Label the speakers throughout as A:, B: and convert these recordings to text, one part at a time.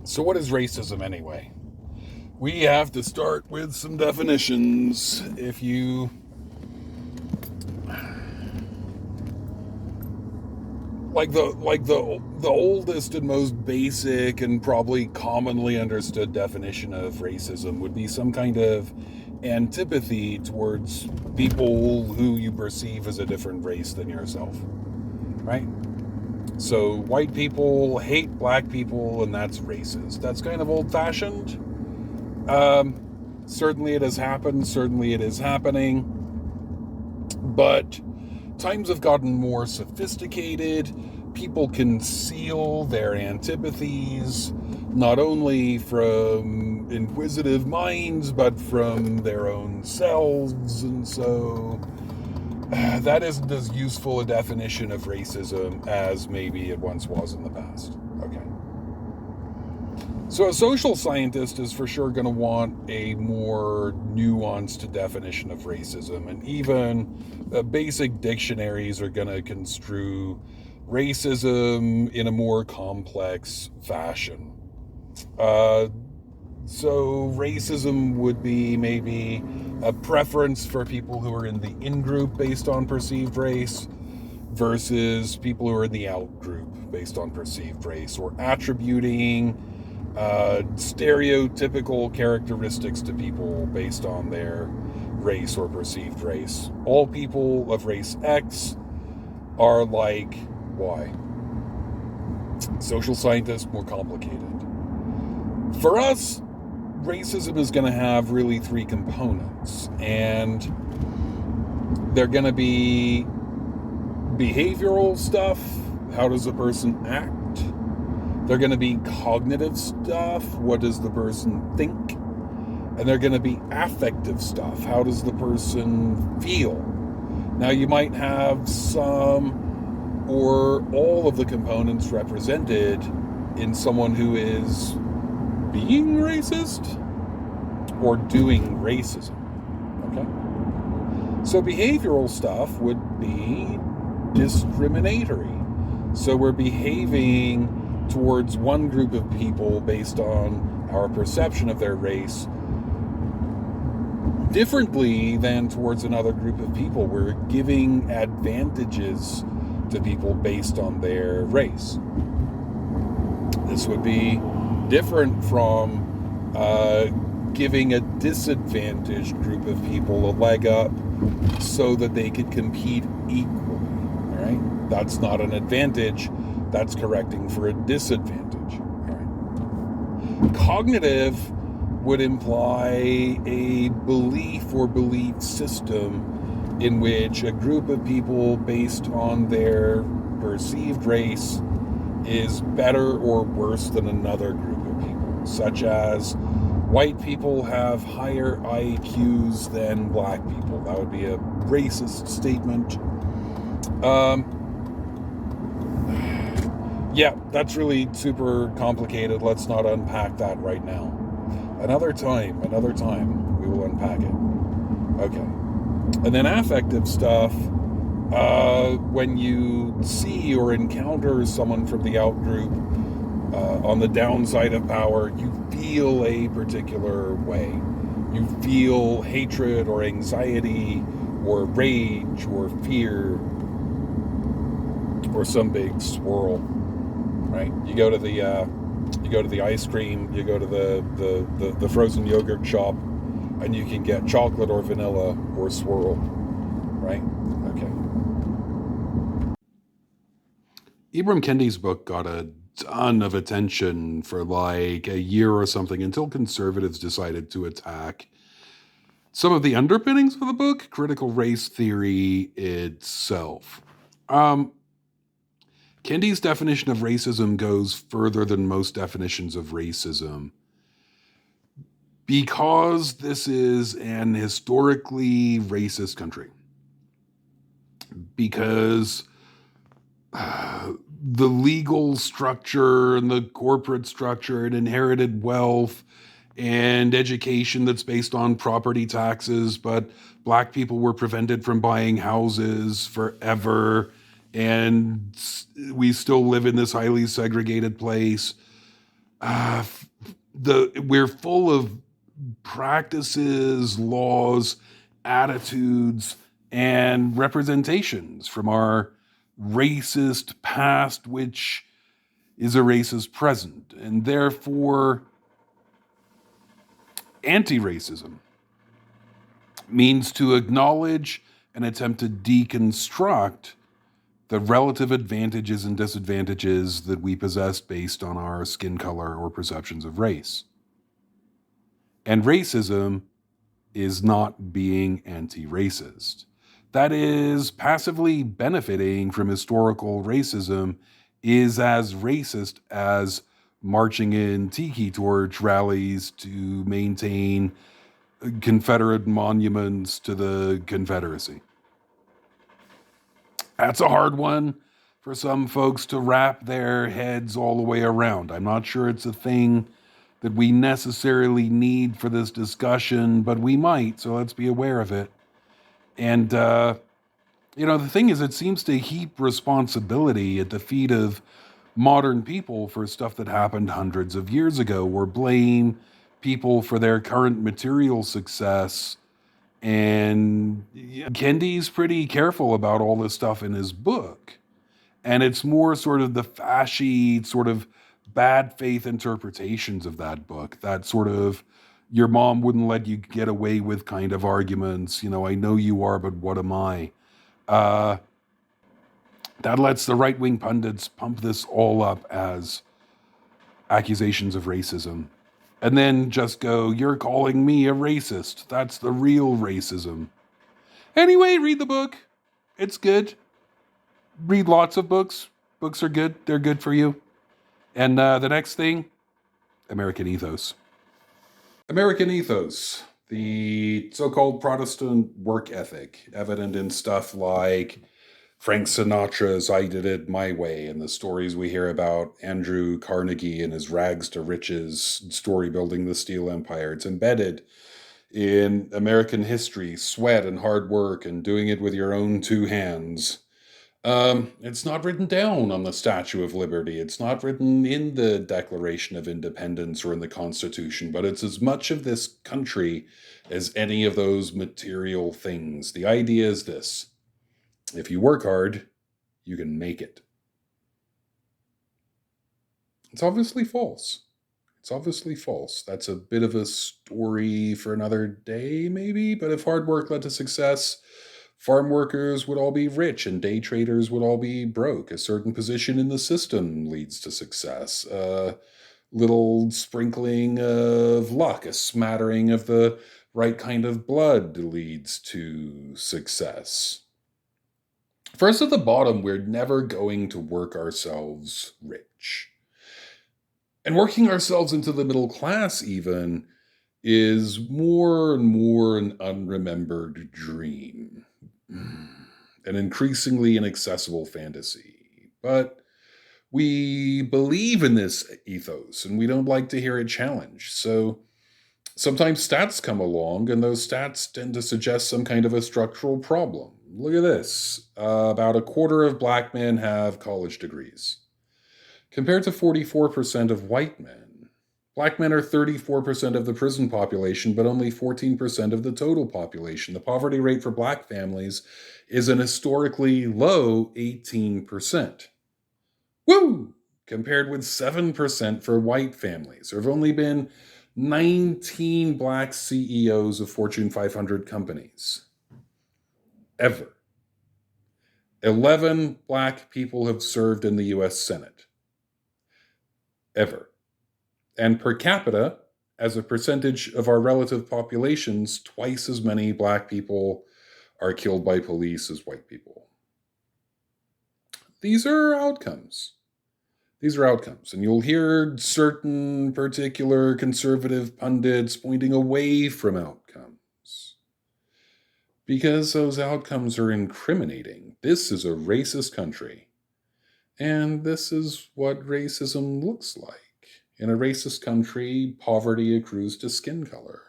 A: So what is racism anyway? We have to start with some definitions. If you the oldest and most basic and probably commonly understood definition of racism would be some kind of antipathy towards people who you perceive as a different race than yourself, right? So white people hate black people, and that's racist. That's kind of old-fashioned. Certainly it has happened. Certainly it is happening. But times have gotten more sophisticated. People conceal their antipathies, not only from inquisitive minds, but from their own selves. And so that isn't as useful a definition of racism as maybe it once was in the past. Okay. So a social scientist is for sure going to want a more nuanced definition of racism, and even basic dictionaries are going to construe racism in a more complex fashion. So racism would be maybe a preference for people who are in the in-group based on perceived race versus people who are in the out-group based on perceived race, or attributing stereotypical characteristics to people based on their race or perceived race. All people of race X are like Y. Social scientists, more complicated. For us, racism is going to have really three components, and they're going to be behavioral stuff. How does a person act? They're going to be cognitive stuff. What does the person think? And they're going to be affective stuff. How does the person feel? Now, you might have some or all of the components represented in someone who is being racist or doing racism. Okay? So behavioral stuff would be discriminatory. So we're behaving towards one group of people based on our perception of their race differently than towards another group of people. We're giving advantages to people based on their race. This would be different from giving a disadvantaged group of people a leg up so that they could compete equally. All right? That's not an advantage. That's correcting for a disadvantage. All right. Cognitive would imply a belief or belief system in which a group of people based on their perceived race is better or worse than another group of people, such as white people have higher IQs than black people. That would be a racist statement. Yeah, that's really super complicated. Let's not unpack that right now. Another time, we will unpack it. Okay. And then affective stuff, when you see or encounter someone from the out-group on the downside of power, you feel a particular way. You feel hatred or anxiety or rage or fear or some big swirl, right? You go to the ice cream, you go to the frozen yogurt shop, and you can get chocolate or vanilla or swirl, right? Okay. Ibram Kendi's book got a ton of attention for like a year or something until conservatives decided to attack some of the underpinnings of the book, critical race theory itself. Kendi's definition of racism goes further than most definitions of racism because this is an historically racist country. Because the legal structure and the corporate structure and inherited wealth and education that's based on property taxes, but black people were prevented from buying houses forever, and we still live in this highly segregated place. we're full of practices, laws, attitudes, and representations from our racist past, which is a racist present, and therefore anti-racism means to acknowledge and attempt to deconstruct the relative advantages and disadvantages that we possess based on our skin color or perceptions of race. And racism is not being anti-racist. That is, passively benefiting from historical racism is as racist as marching in tiki torch rallies to maintain Confederate monuments to the Confederacy. That's a hard one for some folks to wrap their heads all the way around. I'm not sure it's a thing that we necessarily need for this discussion, but we might, so let's be aware of it. And, the thing is, it seems to heap responsibility at the feet of modern people for stuff that happened hundreds of years ago, or blame people for their current material success. And Kendi's pretty careful about all this stuff in his book. And it's more sort of the fashy, sort of bad faith interpretations of that book, that sort of your mom wouldn't let you get away with kind of arguments. I know you are, but what am I? That lets the right-wing pundits pump this all up as accusations of racism. And then just go, you're calling me a racist. That's the real racism. Anyway, read the book. It's good. Read lots of books. Books are good. They're good for you. And the next thing, American Ethos. American Ethos, the so-called Protestant work ethic, evident in stuff like Frank Sinatra's I Did It My Way, and the stories we hear about Andrew Carnegie and his rags to riches story building the steel empire. It's embedded in American history, sweat and hard work, and doing it with your own two hands. It's not written down on the Statue of Liberty. It's not written in the Declaration of Independence or in the Constitution, but it's as much of this country as any of those material things. The idea is this: if you work hard, you can make it. It's obviously false. It's obviously false. That's a bit of a story for another day, maybe. But if hard work led to success, farm workers would all be rich and day traders would all be broke. A certain position in the system leads to success. A little sprinkling of luck, a smattering of the right kind of blood leads to success. First, at the bottom, we're never going to work ourselves rich. And working ourselves into the middle class, even, is more and more an unremembered dream. An increasingly inaccessible fantasy. But we believe in this ethos, and we don't like to hear it challenged. So sometimes stats come along, and those stats tend to suggest some kind of a structural problem. Look at this. About a quarter of black men have college degrees, compared to 44% of white men. Black men are 34% of the prison population, but only 14% of the total population. The poverty rate for black families is an historically low 18%. Woo! Compared with 7% for white families. There have only been 19 black CEOs of Fortune 500 companies. Ever. 11 black people have served in the US Senate. Ever. And per capita, as a percentage of our relative populations, twice as many black people are killed by police as white people. These are outcomes. These are outcomes. And you'll hear certain particular conservative pundits pointing away from outcomes, because those outcomes are incriminating. This is a racist country. And this is what racism looks like. In a racist country, poverty accrues to skin color.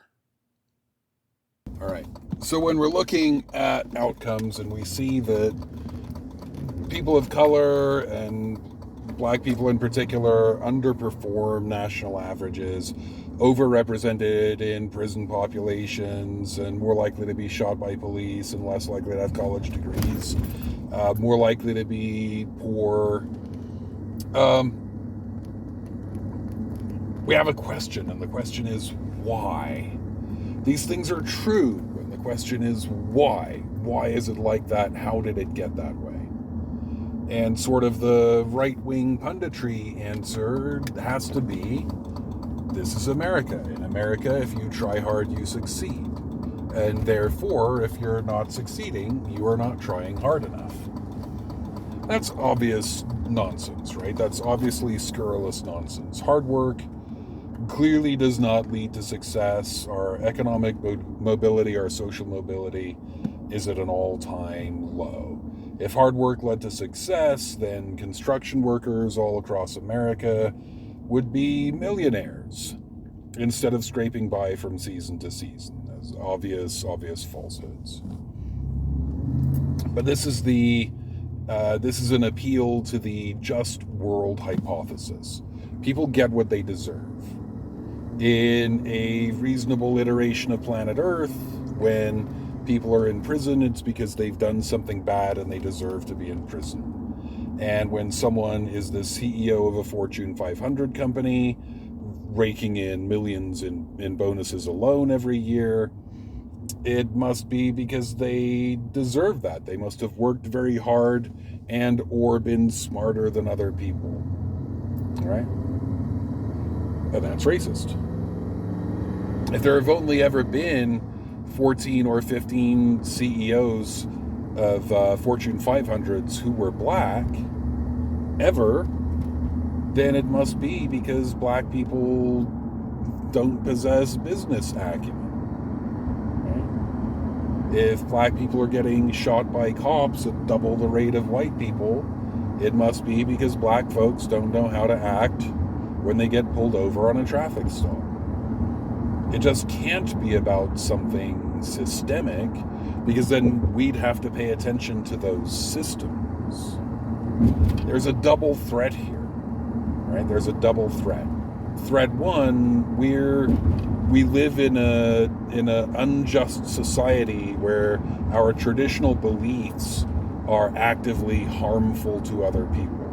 A: All right. So when we're looking at outcomes and we see that people of color and black people in particular underperform national averages, overrepresented in prison populations, and more likely to be shot by police and less likely to have college degrees, more likely to be poor. We have a question, and the question is why? These things are true, and the question is why? Why is it like that? How did it get that way? And sort of the right-wing punditry answer has to be, this is America. In America, if you try hard, you succeed. And therefore, if you're not succeeding, you are not trying hard enough. That's obvious nonsense, right? That's obviously scurrilous nonsense. Hard work clearly does not lead to success. Our economic mobility, our social mobility is at an all-time low. If hard work led to success, then construction workers all across America would be millionaires instead of scraping by from season to season. As obvious falsehoods. But this is an appeal to the just world hypothesis. People get what they deserve. In a reasonable iteration of planet Earth, when people are in prison, it's because they've done something bad and they deserve to be in prison. And when someone is the CEO of a Fortune 500 company, raking in millions in bonuses alone every year, it must be because they deserve that. They must have worked very hard and or been smarter than other people. All right? And that's racist. If there have only ever been 14 or 15 CEOs of Fortune 500s who were black, ever, then it must be because black people don't possess business acumen. Right? If black people are getting shot by cops at double the rate of white people, it must be because black folks don't know how to act when they get pulled over on a traffic stop. It just can't be about something systemic, because then we'd have to pay attention to those systems. There's a double threat here, right? There's a double threat. Threat one, we live in an unjust society where our traditional beliefs are actively harmful to other people.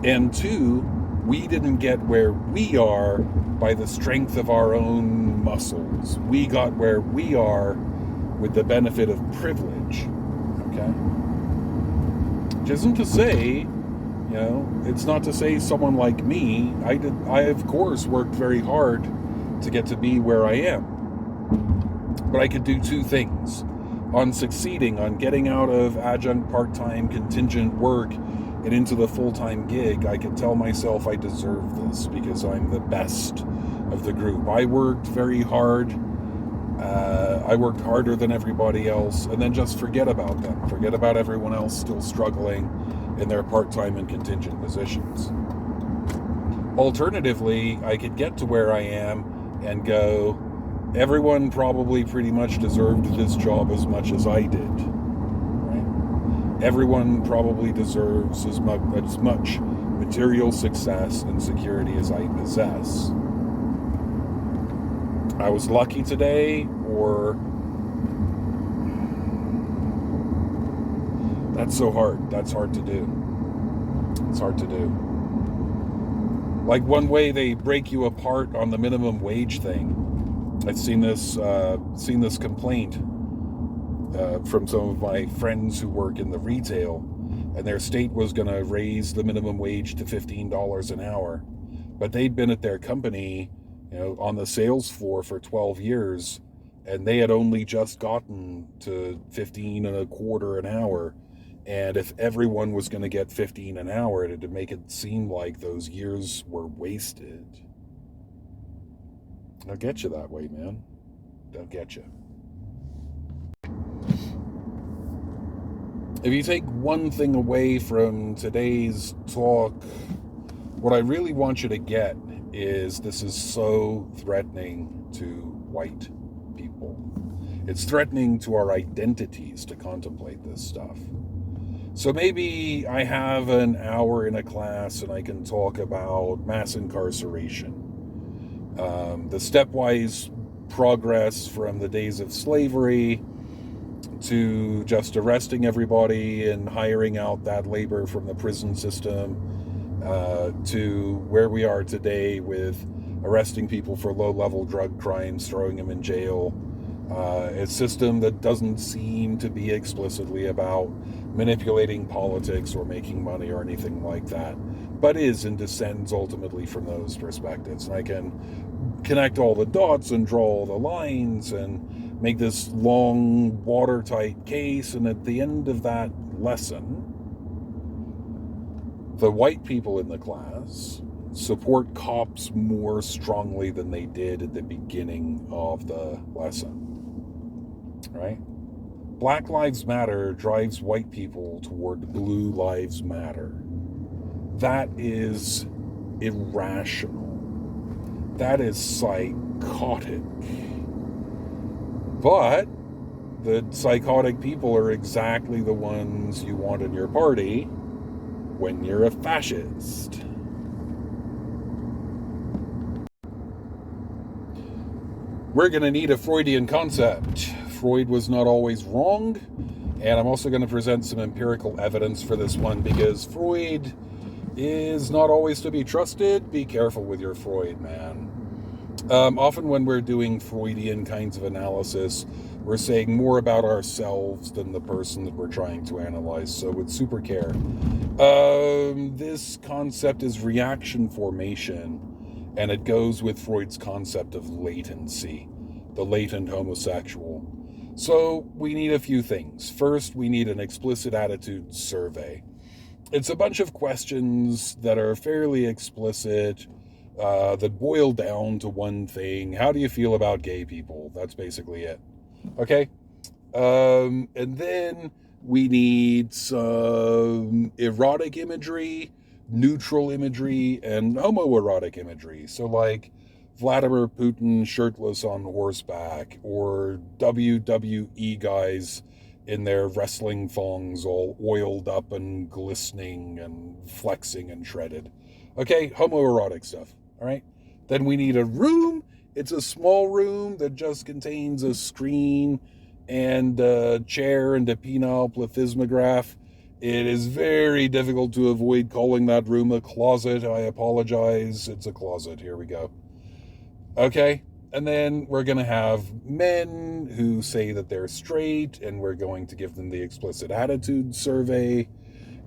A: And two, we didn't get where we are by the strength of our own muscles. We got where we are with the benefit of privilege, okay? Which isn't to say, it's not to say someone like me, I of course worked very hard to get to be where I am. But I could do two things. On succeeding, on getting out of adjunct part-time contingent work and into the full-time gig, I could tell myself I deserve this because I'm the best of the group. I worked very hard. I worked harder than everybody else, and then just forget about them. Forget about everyone else still struggling in their part-time and contingent positions. Alternatively, I could get to where I am and go, everyone probably pretty much deserved this job as much as I did. Right? Everyone probably deserves as much material success and security as I possess. I was lucky today, or that's so hard. That's hard to do. It's hard to do. Like, one way they break you apart on the minimum wage thing. I've seen this complaint from some of my friends who work in the retail, and their state was going to raise the minimum wage to $15 an hour, but they'd been at their company, on the sales floor for 12 years, and they had only just gotten to 15 and a quarter an hour. And if everyone was going to get 15 an hour, it'd make it seem like those years were wasted. They'll get you that way, man. They'll get you. If you take one thing away from today's talk, what I really want you to get is this is so threatening to white people. It's threatening to our identities to contemplate this stuff. So maybe I have an hour in a class and I can talk about mass incarceration, the stepwise progress from the days of slavery to just arresting everybody and hiring out that labor from the prison system, to where we are today with arresting people for low-level drug crimes, throwing them in jail. A system that doesn't seem to be explicitly about manipulating politics or making money or anything like that, but is and descends ultimately from those perspectives. And I can connect all the dots and draw all the lines and make this long, watertight case, and at the end of that lesson, the white people in the class support cops more strongly than they did at the beginning of the lesson. Right? Black Lives Matter drives white people toward Blue Lives Matter. That is irrational. That is psychotic. But the psychotic people are exactly the ones you want in your party when you're a fascist. We're going to need a Freudian concept. Freud was not always wrong, and I'm also going to present some empirical evidence for this one because Freud is not always to be trusted. Be careful with your Freud, man. Often when we're doing Freudian kinds of analysis, we're saying more about ourselves than the person that we're trying to analyze, so with super care. This concept is reaction formation, and it goes with Freud's concept of latency, the latent homosexual. So we need a few things. First, we need an explicit attitude survey. It's a bunch of questions that are fairly explicit, that boil down to one thing. How do you feel about gay people? That's basically it. Okay? And then we need some erotic imagery, neutral imagery, and homoerotic imagery. So like Vladimir Putin shirtless on horseback, or WWE guys in their wrestling thongs all oiled up and glistening and flexing and shredded. Okay, homoerotic stuff. All right. Then we need a room. It's a small room that just contains a screen and a chair and a penile plethysmograph. It is very difficult to avoid calling that room a closet. I apologize. It's a closet. Here we go. Okay. And then we're going to have men who say that they're straight, and we're going to give them the explicit attitude survey.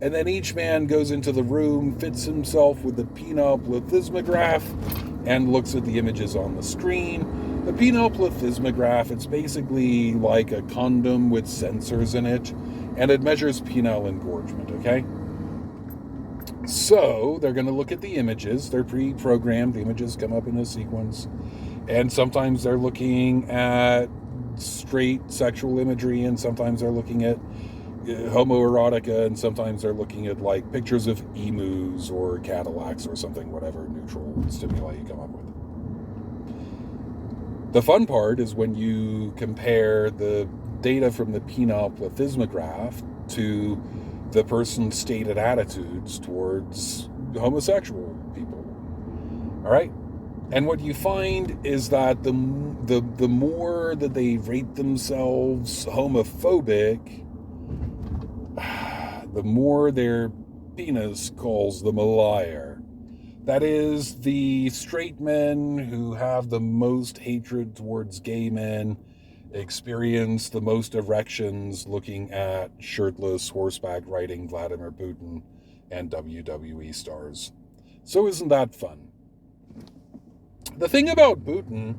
A: And then each man goes into the room, fits himself with the penile plethysmograph, and looks at the images on the screen. The penile plethysmograph, it's basically like a condom with sensors in it, and it measures penile engorgement, okay? So they're going to look at the images. They're pre-programmed. The images come up in a sequence. And sometimes they're looking at straight sexual imagery, and sometimes they're looking at homoerotica, and sometimes they're looking at like pictures of emus or Cadillacs or something, whatever neutral stimuli you come up with. The fun part is when you compare the data from the penile plethysmograph to the person's stated attitudes towards homosexual people. All right? And what you find is that the more that they rate themselves homophobic, the more their penis calls them a liar. That is, the straight men who have the most hatred towards gay men experience the most erections looking at shirtless, horseback riding Vladimir Putin and WWE stars. So isn't that fun? The thing about Putin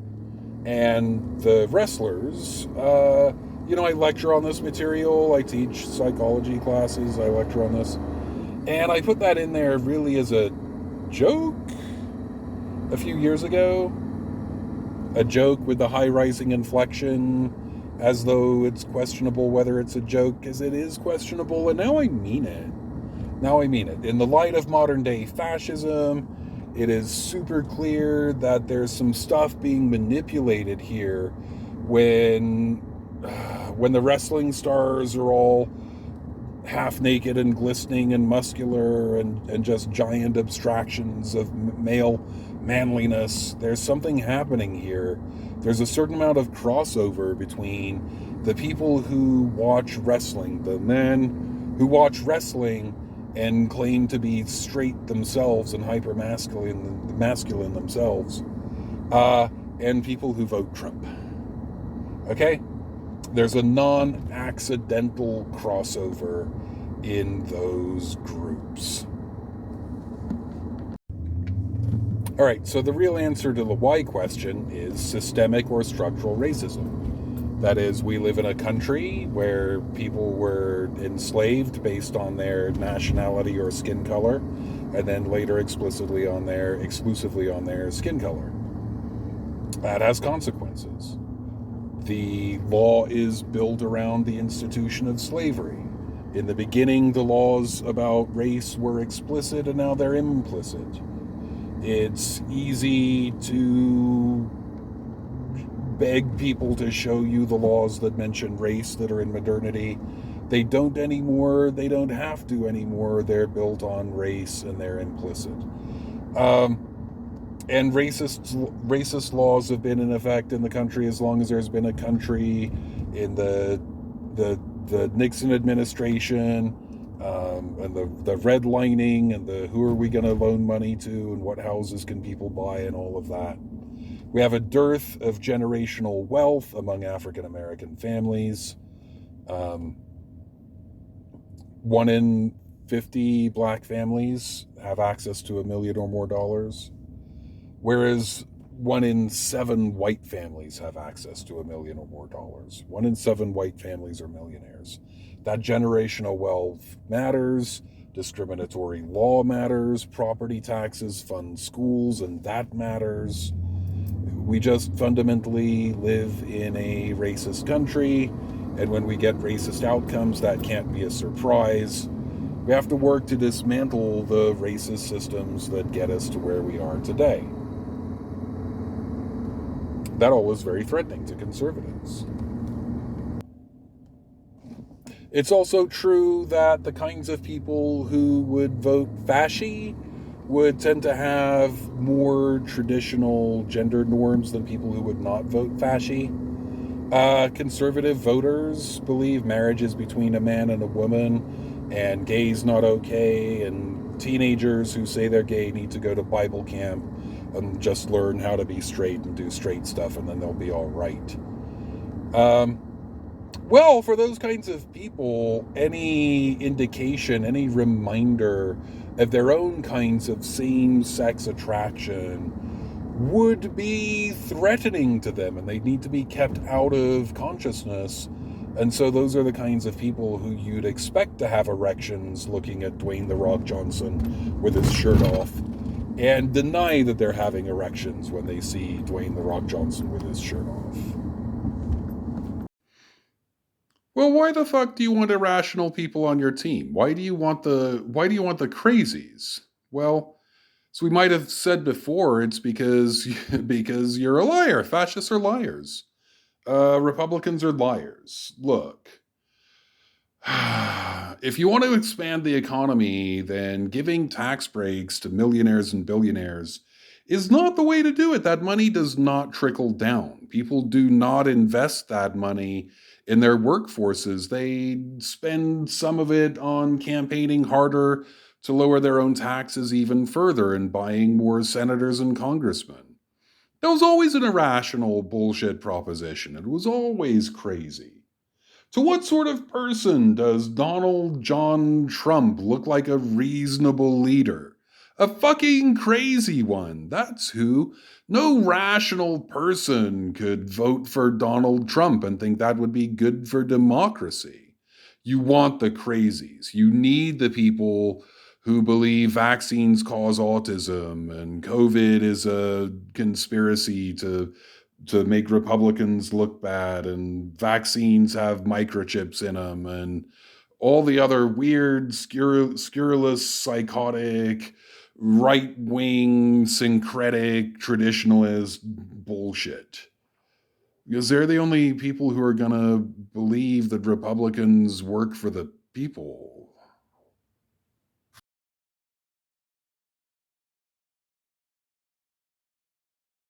A: and the wrestlers, I lecture on this material. I teach psychology classes. I lecture on this. And I put that in there really as a joke a few years ago. A joke with the high rising inflection, as though it's questionable whether it's a joke, because it is questionable. And now I mean it. In the light of modern day fascism, it is super clear that there's some stuff being manipulated here when the wrestling stars are all half naked and glistening and muscular and just giant abstractions of male manliness. There's something happening here. There's a certain amount of crossover between the people who watch wrestling, the men who watch wrestling and claim to be straight themselves and hyper masculine themselves, and people who vote Trump. Okay? There's a non-accidental crossover in those groups. All right, so the real answer to the why question is systemic or structural racism. That is, we live in a country where people were enslaved based on their nationality or skin color, and then later exclusively on their skin color. That has consequences. The law is built around the institution of slavery. In the beginning, the laws about race were explicit, and now they're implicit. It's easy to beg people to show you the laws that mention race that are in modernity. They don't anymore. They don't have to anymore. They're built on race and they're implicit. And racist laws have been in effect in the country as long as there's been a country. In the Nixon administration, and the redlining, and the who are we going to loan money to, and what houses can people buy, and all of that. We have a dearth of generational wealth among African American families. 1 in 50 black families have access to $1 million or more, whereas 1 in 7 white families have access to $1 million or more. 1 in 7 white families are millionaires. That generational wealth matters. Discriminatory law matters. Property taxes fund schools, and that matters. We just fundamentally live in a racist country, and when we get racist outcomes, that can't be a surprise. We have to work to dismantle the racist systems that get us to where we are today. That all was very threatening to conservatives. It's also true that the kinds of people who would vote fasci would tend to have more traditional gender norms than people who would not vote fasci. Conservative voters believe marriage is between a man and a woman, and gay's not okay, and teenagers who say they're gay need to go to Bible camp and just learn how to be straight and do straight stuff, and then they'll be all right. Well, for those kinds of people, any indication, any reminder of their own kinds of same-sex attraction would be threatening to them, and they need to be kept out of consciousness. And so those are the kinds of people who you'd expect to have erections looking at Dwayne "The Rock" Johnson with his shirt off, and deny that they're having erections when they see Dwayne "The Rock" Johnson with his shirt off. Well, why the fuck do you want irrational people on your team? Why do you want the crazies? Well, as we might have said before, it's because you're a liar. Fascists are liars. Republicans are liars. Look, if you want to expand the economy, then giving tax breaks to millionaires and billionaires is not the way to do it. That money does not trickle down. People do not invest that money in their workforces. They spend some of it on campaigning harder to lower their own taxes even further and buying more senators and congressmen. That was always an irrational bullshit proposition. It was always crazy. To what sort of person does Donald John Trump look like a reasonable leader? A fucking crazy one. That's who. No rational person could vote for Donald Trump and think that would be good for democracy. You want the crazies. You need the people who believe vaccines cause autism and COVID is a conspiracy to make Republicans look bad, and vaccines have microchips in them, and all the other weird, scurrilous, psychotic, right-wing, syncretic, traditionalist bullshit. Because they're the only people who are going to believe that Republicans work for the people